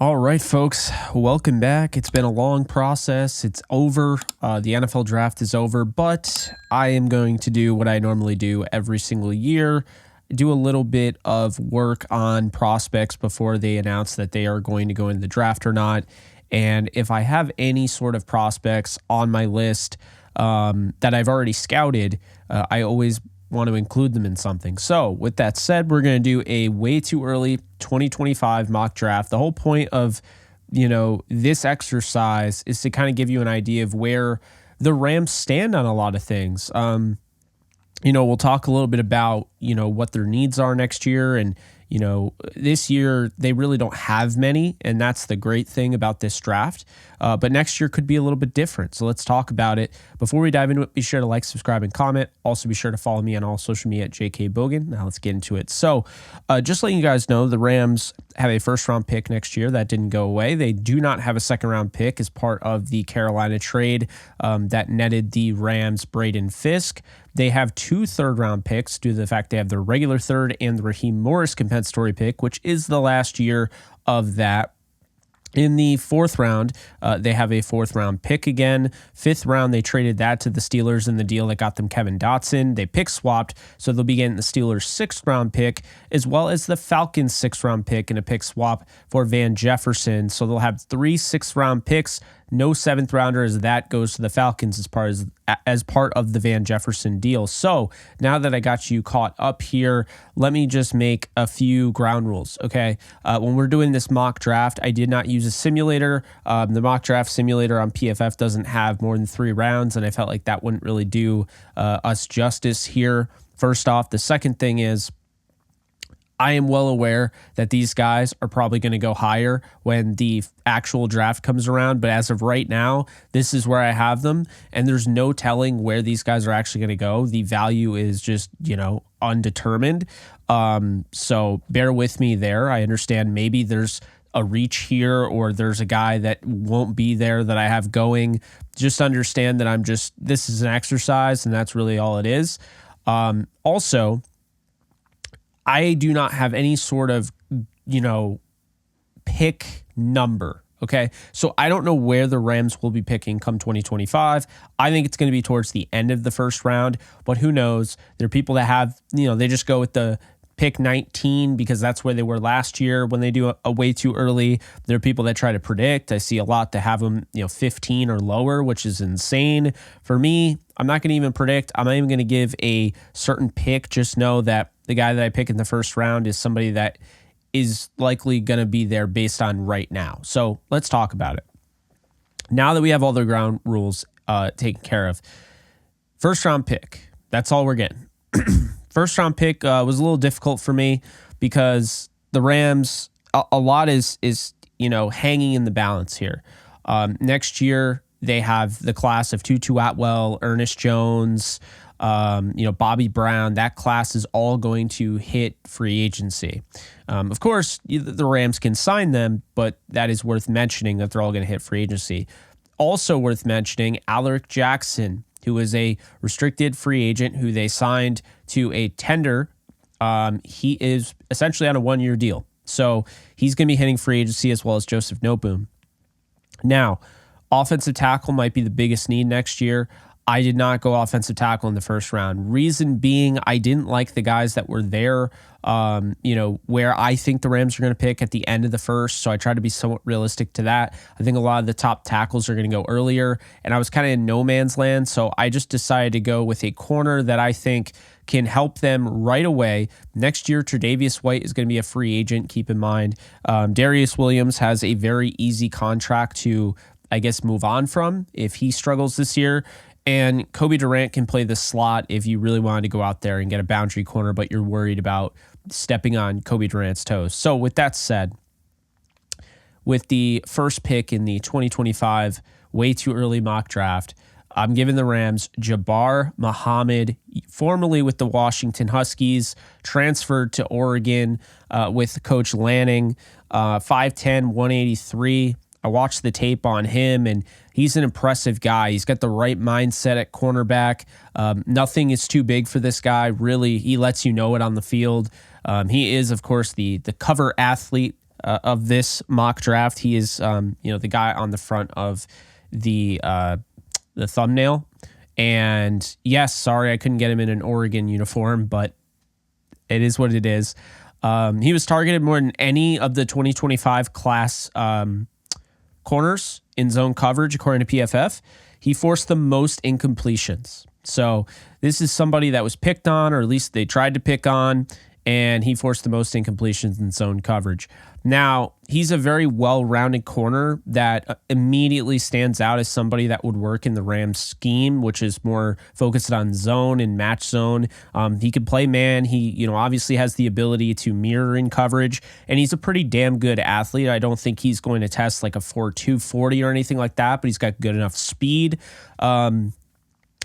All right, folks, welcome back. It's been a long process. It's over. The NFL draft is over, but I am going to do what I normally do every single year, do a little bit of work on prospects before they announce that they are going to go into the draft or not. And if I have any sort of prospects on my list that I've already scouted, I always want to include them in something. So with that said, we're going to do a way too early 2025 mock draft. The whole point of, this exercise is to kind of give you an idea of where the Rams stand on a lot of things. We'll talk a little bit about, what their needs are next year. And, this year they really don't have many. And that's the great thing about this draft. But next year could be a little bit different. So let's talk about it. Before we dive into it, be sure to like, subscribe, and comment. Also be sure to follow me on all social media at JKBogan. Now let's get into it. So just letting you guys know, the Rams have a first-round pick next year. That didn't go away. They do not have a second-round pick as part of the Carolina trade that netted the Rams Braden Fisk. They have 2 third-round picks due to the fact they have their regular third and the Raheem Morris compensatory pick, which is the last year of that. In the 4th round, they have a 4th-round pick again. 5th round, they traded that to the Steelers in the deal that got them Kevin Dotson. They pick swapped, so they'll be getting the Steelers' 6th-round pick, as well as the Falcons' 6th-round pick in a pick swap for Van Jefferson. So they'll have 3 6th-round picks. No 7th-rounder, as that goes to the Falcons as part of the Van Jefferson deal. So now that I got you caught up here, let me just make a few ground rules, okay? When we're doing this mock draft, I did not use a simulator. The mock draft simulator on PFF doesn't have more than 3 rounds, and I felt like that wouldn't really do us justice here. First off, the second thing is, I am well aware that these guys are probably going to go higher when the actual draft comes around. But as of right now, this is where I have them. And there's no telling where these guys are actually going to go. The value is just, undetermined. So bear with me there. I understand maybe there's a reach here or there's a guy that won't be there that I have going. Just understand that this is an exercise and that's really all it is. Also, I do not have any sort of, pick number, okay? So I don't know where the Rams will be picking come 2025. I think it's going to be towards the end of the first round, but who knows? There are people that have, they just go with the pick 19 because that's where they were last year when they do a way too early. There are people that try to predict. I see a lot that have them, 15 or lower, which is insane. For me, I'm not going to even predict. I'm not even going to give a certain pick. Just know that the guy that I pick in the first round is somebody that is likely going to be there based on right now. So let's talk about it. Now that we have all the ground rules taken care of, first round pick, that's all we're getting. First round pick was a little difficult for me because the Rams, a lot is hanging in the balance here. Next year, they have the class of Tutu Atwell, Ernest Jones, Bobby Brown. That class is all going to hit free agency. Of course, the Rams can sign them, but that is worth mentioning that they're all going to hit free agency. Also worth mentioning, Alaric Jackson, who is a restricted free agent who they signed to a tender. He is essentially on a 1-year deal. So he's going to be hitting free agency as well as Joseph Noteboom. Now, offensive tackle might be the biggest need next year. I did not go offensive tackle in the first round. Reason being, I didn't like the guys that were there, where I think the Rams are going to pick at the end of the first. So I tried to be somewhat realistic to that. I think a lot of the top tackles are going to go earlier, and I was kind of in no man's land. So I just decided to go with a corner that I think can help them right away. Next year, Tre'Davious White is going to be a free agent. Keep in mind, Darius Williams has a very easy contract to, move on from if he struggles this year. And Kobe Durant can play the slot if you really wanted to go out there and get a boundary corner, but you're worried about stepping on Kobe Durant's toes. So with that said, with the first pick in the 2025 way too early mock draft, I'm giving the Rams Jabbar Muhammad, formerly with the Washington Huskies, transferred to Oregon with Coach Lanning, 5'10", 183. I watched the tape on him, and he's an impressive guy. He's got the right mindset at cornerback. Nothing is too big for this guy. Really, he lets you know it on the field. He is, of course, the cover athlete of this mock draft. He is, the guy on the front of the thumbnail. And yes, sorry I couldn't get him in an Oregon uniform, but it is what it is. He was targeted more than any of the 2025 class corners in zone coverage, according to PFF. He forced the most incompletions. So this is somebody that was picked on, or at least they tried to pick on, and he forced the most incompletions in zone coverage. Now, he's a very well-rounded corner that immediately stands out as somebody that would work in the Rams scheme, which is more focused on zone and match zone. He can play man. He, obviously has the ability to mirror in coverage, and he's a pretty damn good athlete. I don't think he's going to test like a 4.2 40 or anything like that, but he's got good enough speed.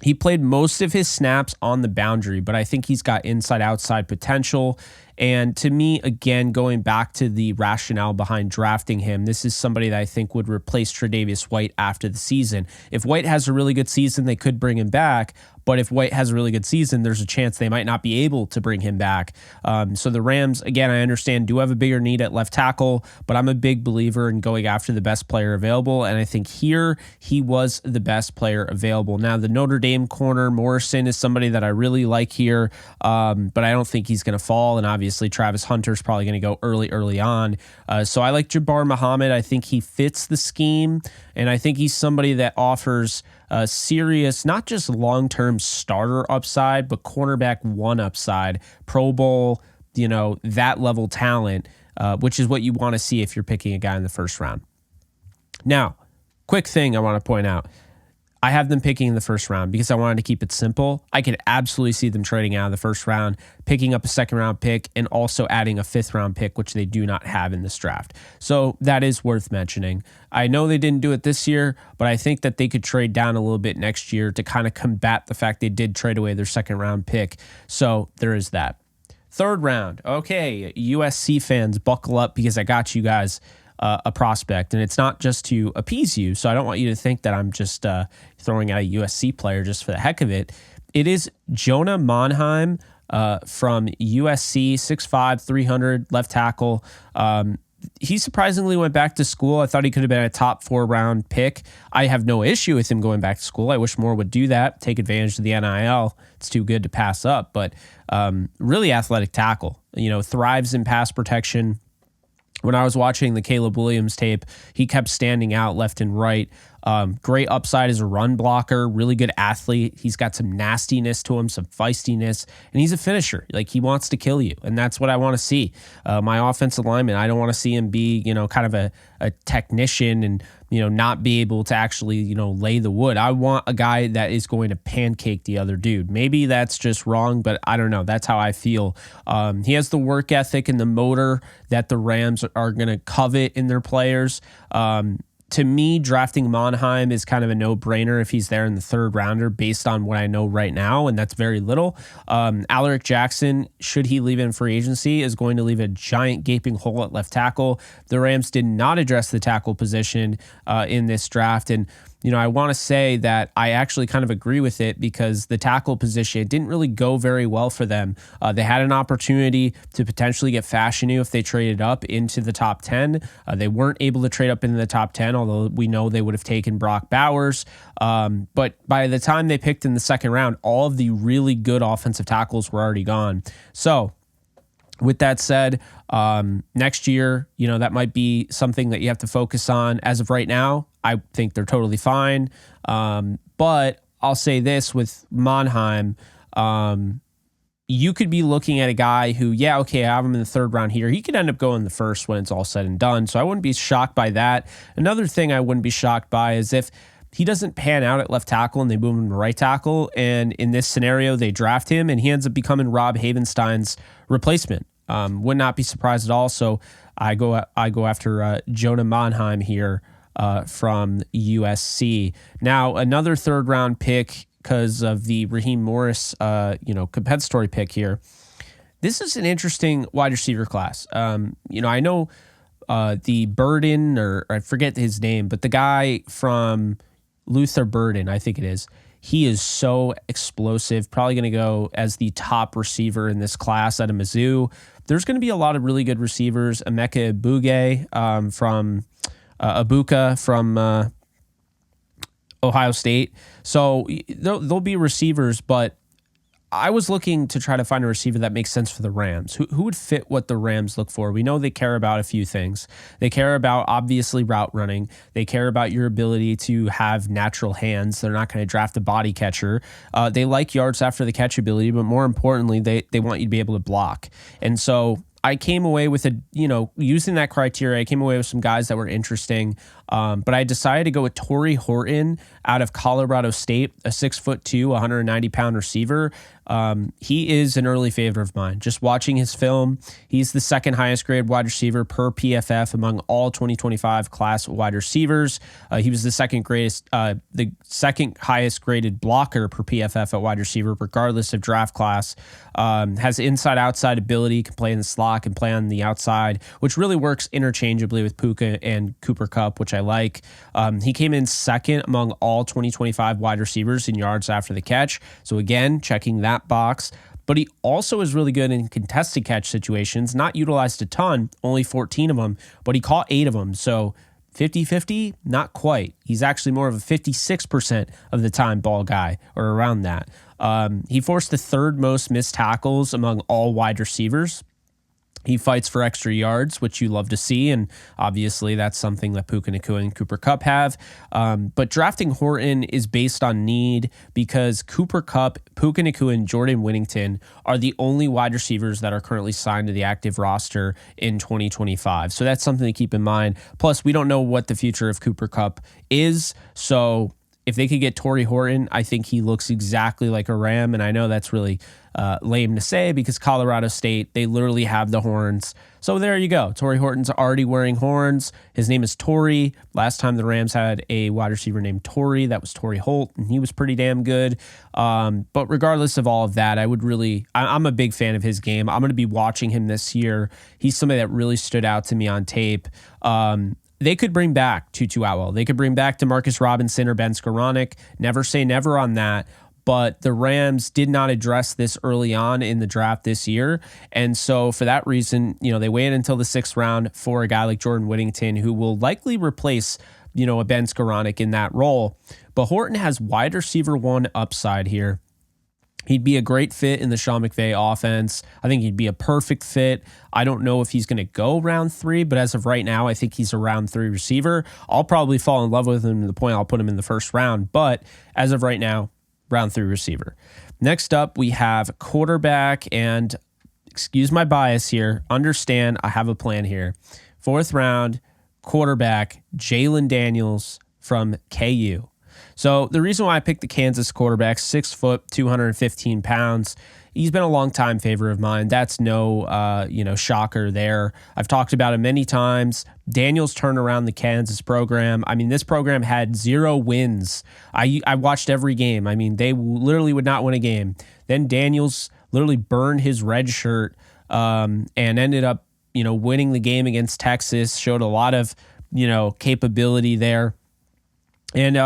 He played most of his snaps on the boundary, but I think he's got inside-outside potential. And to me, again, going back to the rationale behind drafting him, this is somebody that I think would replace Tre'Davious White after the season. If White has a really good season, they could bring him back. But if White has a really good season, there's a chance they might not be able to bring him back. So the Rams, again, I understand, do have a bigger need at left tackle, but I'm a big believer in going after the best player available, and I think here he was the best player available. Now, the Notre Dame corner, Morrison, is somebody that I really like here, but I don't think he's going to fall, and obviously Travis Hunter's probably going to go early on. So I like Jabbar Muhammad. I think he fits the scheme, and I think he's somebody that offers serious, not just long-term starter upside, but cornerback one upside, Pro Bowl, that level talent, which is what you want to see if you're picking a guy in the first round. Now, quick thing I want to point out. I have them picking in the first round because I wanted to keep it simple. I could absolutely see them trading out of the first round, picking up a second round pick, and also adding a fifth round pick, which they do not have in this draft. So that is worth mentioning. I know they didn't do it this year, but I think that they could trade down a little bit next year to kind of combat the fact they did trade away their second round pick. So there is that. Third round. Okay, USC fans, buckle up because I got you guys a prospect, and it's not just to appease you. So I don't want you to think that I'm just throwing out a USC player just for the heck of it. It is Jonah Monheim from USC, 6'5", 300, left tackle. He surprisingly went back to school. I thought he could have been a top 4 round pick. I have no issue with him going back to school. I wish more would do that, take advantage of the NIL. It's too good to pass up, but really athletic tackle, thrives in pass protection. When I was watching the Caleb Williams tape, he kept standing out left and right. Great upside as a run blocker, really good athlete. He's got some nastiness to him, some feistiness, and he's a finisher. Like, he wants to kill you, and that's what I want to see. My offensive lineman, I don't want to see him be, kind of a technician and, not be able to actually, lay the wood. I want a guy that is going to pancake the other dude. Maybe that's just wrong, but I don't know. That's how I feel. He has the work ethic and the motor that the Rams are going to covet in their players. To me, drafting Monheim is kind of a no-brainer if he's there in the third rounder based on what I know right now, and that's very little. Alaric Jackson, should he leave in free agency, is going to leave a giant gaping hole at left tackle. The Rams did not address the tackle position in this draft, and I want to say that I actually kind of agree with it because the tackle position didn't really go very well for them. They had an opportunity to potentially get Fashanu if they traded up into the top 10. They weren't able to trade up into the top 10, although we know they would have taken Brock Bowers. But by the time they picked in the second round, all of the really good offensive tackles were already gone. So with that said, next year, that might be something that you have to focus on. As of right now, I think they're totally fine. But I'll say this with Monheim, you could be looking at a guy who, I have him in the third round here. He could end up going in the first when it's all said and done. So I wouldn't be shocked by that. Another thing I wouldn't be shocked by is if he doesn't pan out at left tackle and they move him to right tackle, and in this scenario, they draft him and he ends up becoming Rob Havenstein's replacement. Would not be surprised at all. So I go after Jonah Monheim here from USC. Now, another third round pick because of the Raheem Morris, compensatory pick here. This is an interesting wide receiver class. I know the Burden, or I forget his name, but the guy from Luther Burden, I think it is. He is so explosive, probably going to go as the top receiver in this class out of Mizzou. there's going to be a lot of really good receivers. Emeka from Ibuka from Ohio State. So there'll be receivers, but I was looking to try to find a receiver that makes sense for the Rams. Who would fit what the Rams look for? We know they care about a few things. They care about, obviously, route running. They care about your ability to have natural hands. They're not going to draft a body catcher. They like yards after the catch ability, but more importantly, they want you to be able to block. And so I came away with using that criteria, I came away with some guys that were interesting. But I decided to go with Tory Horton out of Colorado State, a 6'2", 190-pound receiver. He is an early favorite of mine. Just watching his film, he's the second highest graded wide receiver per PFF among all 2025 class wide receivers. He was the second highest graded blocker per PFF at wide receiver, regardless of draft class. Has inside-outside ability, can play in the slot, can play on the outside, which really works interchangeably with Puka and Cooper Kupp, which I like. He came in second among all 2025 wide receivers in yards after the catch. So again, checking that box. But he also is really good in contested catch situations, not utilized a ton, only 14 of them, but he caught 8 of them. So 50-50, not quite. He's actually more of a 56% of the time ball guy, or around that. He forced the third most missed tackles among all wide receivers. He fights for extra yards, which you love to see, and obviously that's something that Puka Nacua and Cooper Kupp have. But drafting Horton is based on need because Cooper Kupp, Puka Nacua, and Jordan Whittington are the only wide receivers that are currently signed to the active roster in 2025. So that's something to keep in mind. Plus, we don't know what the future of Cooper Kupp is, so if they could get Tory Horton, I think he looks exactly like a Ram, and I know that's really lame to say because Colorado State, they literally have the horns. So there you go. Tory Horton's already wearing horns. His name is Tory. Last time the Rams had a wide receiver named Tory, that was Torrey Holt, and he was pretty damn good. But regardless of all of that, I'm a big fan of his game. I'm going to be watching him this year. He's somebody that really stood out to me on tape. They could bring back Tutu Atwell. They could bring back DeMarcus Robinson or Ben Skoranek. Never say never on that. But the Rams did not address this early on in the draft this year. And so for that reason, they waited until the 6th round for a guy like Jordan Whittington, who will likely replace, a Ben Skoranek in that role. But Horton has wide receiver 1 upside here. He'd be a great fit in the Sean McVay offense. I think he'd be a perfect fit. I don't know if he's going to go round 3, but as of right now, I think he's a round 3 receiver. I'll probably fall in love with him to the point I'll put him in the first round. But as of right now, round 3 receiver. Next up, we have quarterback, and excuse my bias here. Understand, I have a plan here. 4th round, quarterback, Jalon Daniels from KU. So the reason why I picked the Kansas quarterback, 6 foot, 215 pounds, he's been a long time favorite of mine. That's no, shocker there. I've talked about it many times. Daniels turned around the Kansas program. I mean, this program had 0 wins. I watched every game. I mean, they literally would not win a game. Then Daniels literally burned his red shirt and ended up, winning the game against Texas, showed a lot of, capability there. And,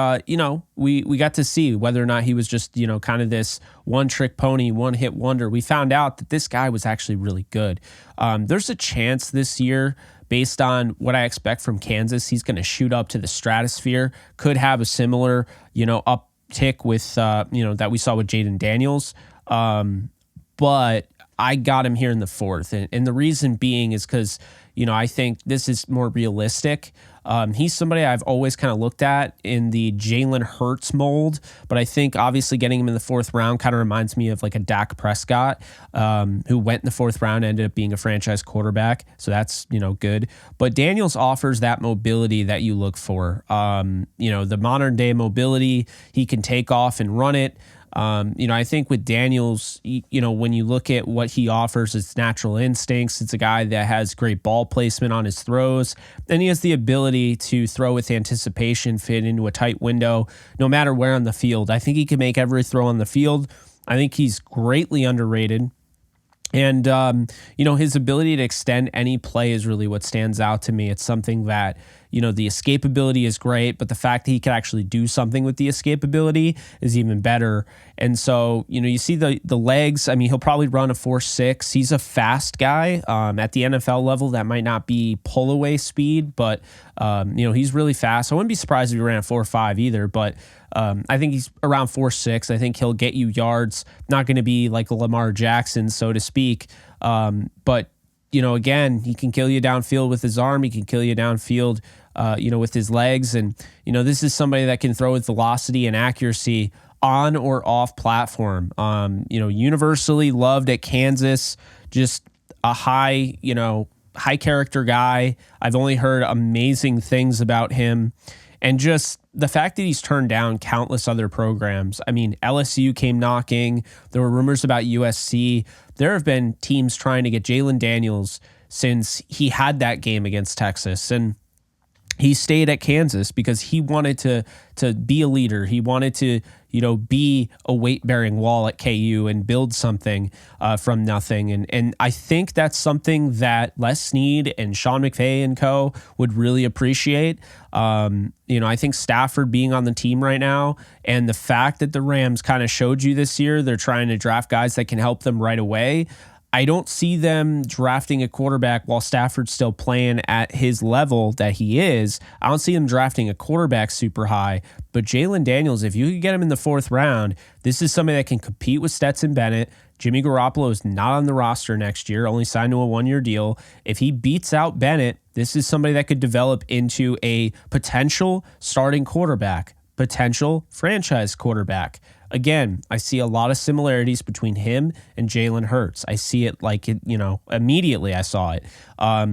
we got to see whether or not he was just, kind of this one-trick pony, one-hit wonder. We found out that this guy was actually really good. There's a chance this year, based on what I expect from Kansas, he's going to shoot up to the stratosphere, could have a similar, uptick with, that we saw with Jalon Daniels. But I got him here in the 4th. And the reason being is because, I think this is more realistic. He's somebody I've always kind of looked at in the Jalen Hurts mold, but I think obviously getting him in the 4th round kind of reminds me of like a Dak Prescott, who went in the 4th round, ended up being a franchise quarterback. So that's, good. But Daniels offers that mobility that you look for. The modern day mobility, he can take off and run it. I think with Daniels, when you look at what he offers, it's natural instincts. It's a guy that has great ball placement on his throws, and he has the ability to throw with anticipation, fit into a tight window, no matter where on the field. I think he can make every throw on the field. I think he's greatly underrated. And, his ability to extend any play is really what stands out to me. It's something that, the escapability is great, but the fact that he can actually do something with the escapability is even better. And so, you see the legs. I mean, he'll probably run a 4.6. He's a fast guy. At the NFL level, that might not be pull away speed, but he's really fast. I wouldn't be surprised if he ran a 4.5 either, but I think he's around 4.6. I think he'll get you yards. Not going to be like a Lamar Jackson, so to speak. But again, he can kill you downfield with his arm. He can kill you downfield, with his legs. And, this is somebody that can throw with velocity and accuracy on or off platform. Universally loved at Kansas, just a high character guy. I've only heard amazing things about him. And just the fact that he's turned down countless other programs. I mean, LSU came knocking. There were rumors about USC. There have been teams trying to get Jalon Daniels since he had that game against Texas. And he stayed at Kansas because he wanted to be a leader. He wanted to, be a weight-bearing wall at KU and build something from nothing. And I think that's something that Les Snead and Sean McVay and co. would really appreciate. I think Stafford being on the team right now and the fact that the Rams kind of showed you this year, they're trying to draft guys that can help them right away. I don't see them drafting a quarterback while Stafford's still playing at his level that he is. I don't see them drafting a quarterback super high. But Jalon Daniels, if you could get him in the 4th round, this is somebody that can compete with Stetson Bennett. Jimmy Garoppolo is not on the roster next year, only signed to a 1-year deal. If he beats out Bennett, this is somebody that could develop into a potential starting quarterback, potential franchise quarterback. Again, I see a lot of similarities between him and Jalen Hurts. I see it immediately I saw it.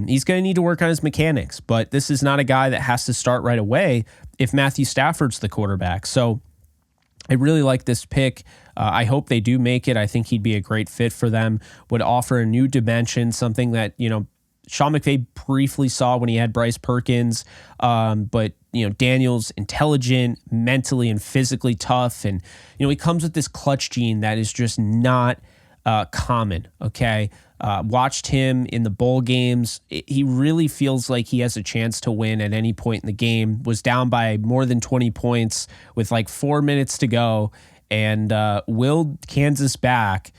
He's going to need to work on his mechanics, but this is not a guy that has to start right away if Matthew Stafford's the quarterback. So I really like this pick. I hope they do make it. I think he'd be a great fit for them, would offer a new dimension, something that, Sean McVay briefly saw when he had Bryce Perkins, but Daniels, intelligent, mentally and physically tough, and he comes with this clutch gene that is just not common. Okay, watched him in the bowl games. He really feels like he has a chance to win at any point in the game. Was down by more than 20 points with like 4 minutes to go, and willed Kansas back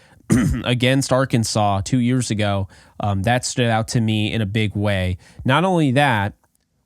against Arkansas 2 years ago. That stood out to me in a big way. Not only that,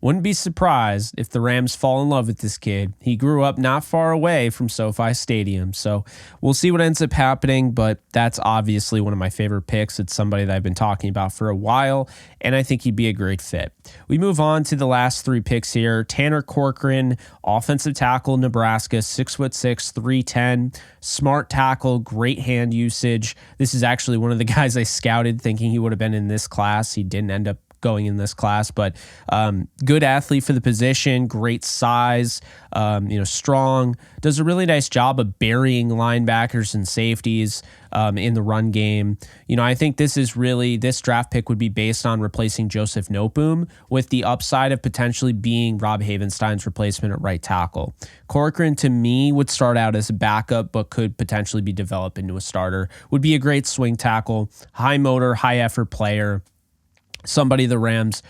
wouldn't be surprised if the Rams fall in love with this kid. He grew up not far away from SoFi Stadium. So we'll see what ends up happening, but that's obviously one of my favorite picks. It's somebody that I've been talking about for a while, and I think he'd be a great fit. We move on to the last 3 picks here. Tanner Corcoran, offensive tackle, Nebraska, 6'6", 310, smart tackle, great hand usage. This is actually one of the guys I scouted thinking he would have been in this class. He didn't end up going in this class, but good athlete for the position, great size, strong, does a really nice job of burying linebackers and safeties in the run game. I think this draft pick would be based on replacing Joseph Noteboom with the upside of potentially being Rob Havenstein's replacement at right tackle. Corcoran, to me, would start out as a backup, but could potentially be developed into a starter. Would be a great swing tackle, high motor, high effort player. Somebody the Rams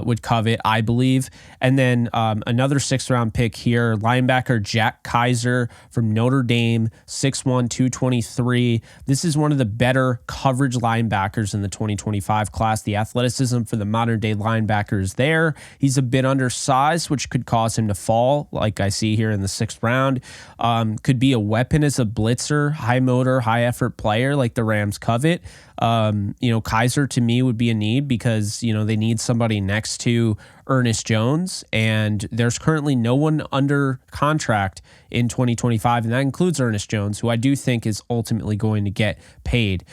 would covet, I believe. And then another 6th-round pick here, linebacker Jack Kiser from Notre Dame, 6'1", 223. This is one of the better coverage linebackers in the 2025 class. The athleticism for the modern-day linebacker is there. He's a bit undersized, which could cause him to fall, like I see here in the 6th round. Could be a weapon as a blitzer, high-motor, high-effort player like the Rams covet. Kiser to me would be a need because, they need somebody next to Ernest Jones, and there's currently no one under contract in 2025, and that includes Ernest Jones, who I do think is ultimately going to get paid.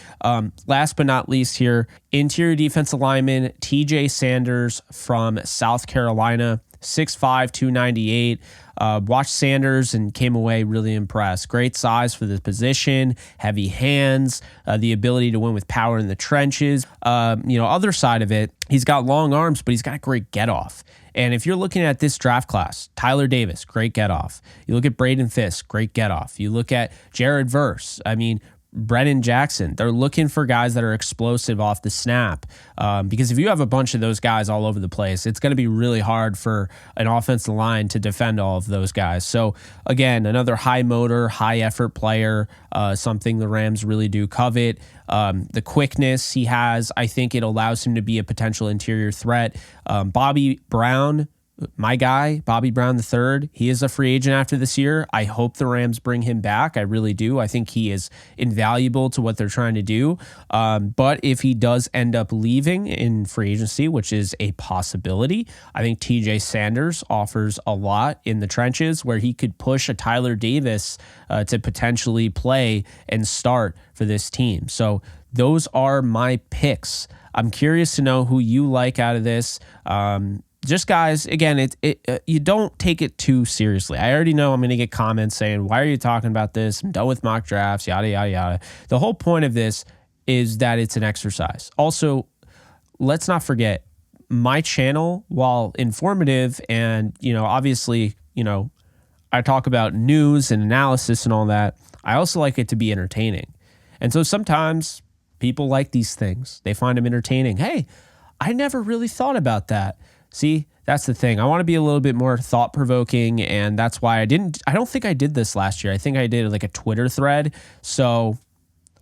Last but not least here, interior defensive lineman TJ Sanders from South Carolina, 6'5", 298. Watched Sanders and came away really impressed. Great size for the position, heavy hands, the ability to win with power in the trenches. Other side of it, he's got long arms, but he's got great get-off. And if you're looking at this draft class, Tyler Davis, great get-off. You look at Braden Fisk, great get-off. You look at Jared Verse. Brennan Jackson. They're looking for guys that are explosive off the snap, because if you have a bunch of those guys all over the place, it's going to be really hard for an offensive line to defend all of those guys. So again, another high motor, high effort player, something the Rams really do covet. The quickness he has, I think it allows him to be a potential interior threat. Bobby Brown, my guy, Bobby Brown III, he is a free agent after this year. I hope the Rams bring him back. I really do. I think he is invaluable to what they're trying to do. But if he does end up leaving in free agency, which is a possibility, I think TJ Sanders offers a lot in the trenches where he could push a Tyler Davis to potentially play and start for this team. So those are my picks. I'm curious to know who you like out of this. Just guys, again, you don't take it too seriously. I already know I'm going to get comments saying, why are you talking about this? I'm done with mock drafts, yada, yada, yada. The whole point of this is that it's an exercise. Also, let's not forget, my channel, while informative and, obviously, I talk about news and analysis and all that, I also like it to be entertaining. And so sometimes people like these things. They find them entertaining. Hey, I never really thought about that. See, that's the thing. I want to be a little bit more thought-provoking, and that's why I don't think I did this last year. I think I did like a Twitter thread. So,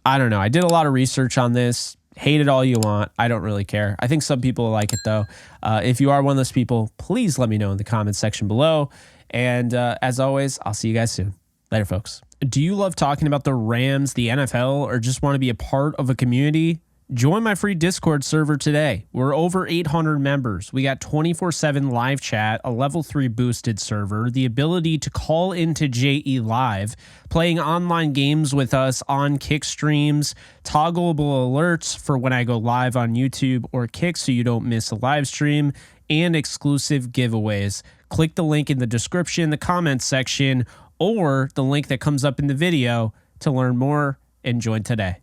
I don't know. I did a lot of research on this. Hate it all you want. I don't really care. I think some people like it, though. If you are one of those people, please let me know in the comments section below. And as always, I'll see you guys soon. Later, folks. Do you love talking about the Rams, the NFL, or just want to be a part of a community? Join my free Discord server today. We're over 800 members. We got 24/7 live chat, a level 3 boosted server, the ability to call into JE Live, playing online games with us on Kick streams, toggleable alerts for when I go live on YouTube or Kick so you don't miss a live stream, and exclusive giveaways. Click the link in the description, the comments section, or the link that comes up in the video to learn more and join today.